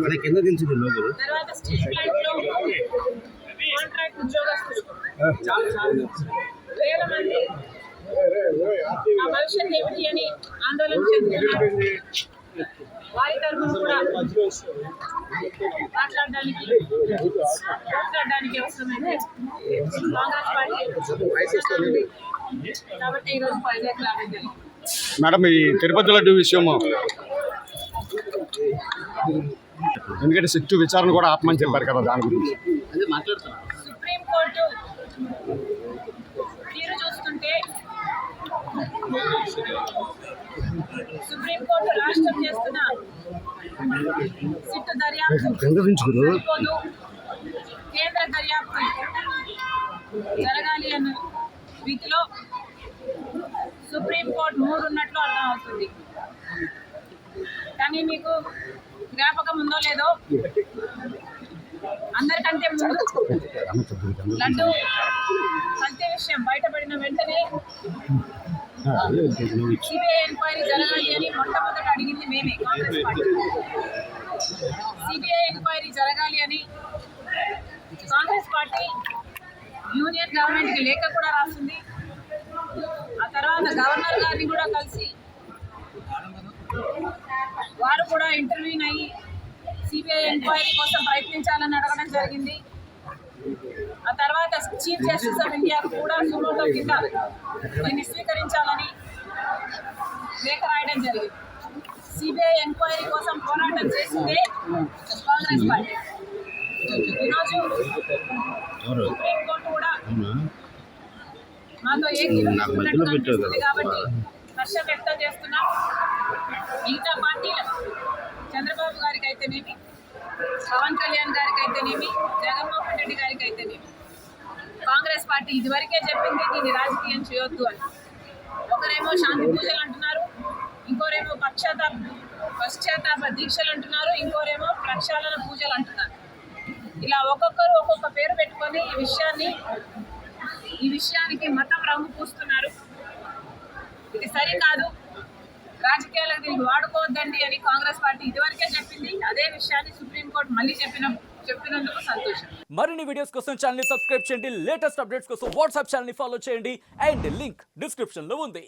తర్వాత steel plant లో contract ఉద్యోగస్తులు వేల మంది ఆ భవిష్యత్ ఏమిటి అని ఆందోళన చెందుతున్నారు. వారి తరఫున కూడా మాట్లాడడానికి అవసరమైతే కాంగ్రెస్ పార్టీ కాబట్టి ఈరోజు వైజాగ్ రావడం జరిగింది. మేడం, ఈ తిరుపతి లడ్డు విషయము ఎందుకంటే సిట్టు విచారణ కూడా ఆపమని చెప్పారు కదా, దాని గురించి సుప్రీంకోర్టు తీరు చూస్తుంటే సుప్రీంకోర్టు రాష్ట్రం చేస్తున్న సిట్టు దర్యాప్తు సరిపోదు, కేంద్ర దర్యాప్తు జరగాలి అన్న రీతిలో సుప్రీంకోర్టు మూడున్నట్లు అర్థమవుతుంది. కానీ మీకు జ్ఞాపకం ఉందో లేదో, అందరికంటే ముందు లడ్డు కల్తీ విషయం బయటపడిన వెంటనే సిబిఐ ఎంక్వైరీ జరగాలి అని మొట్టమొదట అడిగింది మేమే, కాంగ్రెస్ పార్టీ. సిబిఐ ఎంక్వైరీ జరగాలి అని కాంగ్రెస్ పార్టీ యూనియన్ గవర్నమెంట్కి లేఖ కూడా రాసింది. ఆ తర్వాత గవర్నర్ గారిని కూడా కలిసి వారు కూడా ఇంటర్వ్యూన్ అయ్యి సిబిఐ ఎంక్వైరీ కోసం ప్రయత్నించాలని అడగడం జరిగింది. ఆ తర్వాత చీఫ్ జస్టిస్ ఆఫ్ ఇండియాకు కూడా సుమోటో కింద దీన్ని స్వీకరించాలని లేఖ రాయడం జరిగింది. సిబిఐ ఎంక్వైరీ కోసం పోరాటం చేసిందే కాంగ్రెస్ పార్టీ. ఈరోజు సుప్రీంకోర్టు కూడా మాతో ఏకీభవిస్తున్నట్టు కాబట్టి హర్షం వ్యక్తం చేస్తున్నాం. మిగతా పార్టీలు చంద్రబాబు గారికి అయితేనేమి, పవన్ కళ్యాణ్ గారికి అయితేనేమి, జగన్మోహన్ రెడ్డి గారికి అయితేనేమి, కాంగ్రెస్ పార్టీ ఇదివరకే చెప్పింది దీన్ని రాజకీయం చేయొద్దు అని. ఒకరేమో శాంతి పూజలు అంటున్నారు, ఇంకోరేమో పశ్చాత్తాప దీక్షలు అంటున్నారు, ఇంకోరేమో ప్రక్షాళన పూజలు అంటున్నారు. ఇలా ఒక్కొక్కరు ఒక్కొక్క పేరు పెట్టుకొని ఈ విషయానికి మతం రంగు పూస్తున్నారు. ఇది సరికాదు, రాజకీయాలకు దీన్ని వాడుకోవద్దండి అని కాంగ్రెస్ పార్టీ ఇదివరకే చెప్పింది. అదే విషయాన్ని సుప్రీంకోర్టు మళ్ళీ చెప్పినందుకు సంతోషం. మరిన్ని వీడియోస్ కోసం ఛానల్ ని సబ్స్క్రైబ్ చేయండి, లేటెస్ట్ అప్డేట్స్ కోసం వాట్సాప్ ఛానల్ ని ఫాలో చేయండి అండ్ లింక్ డిస్క్రిప్షన్ లో ఉంది.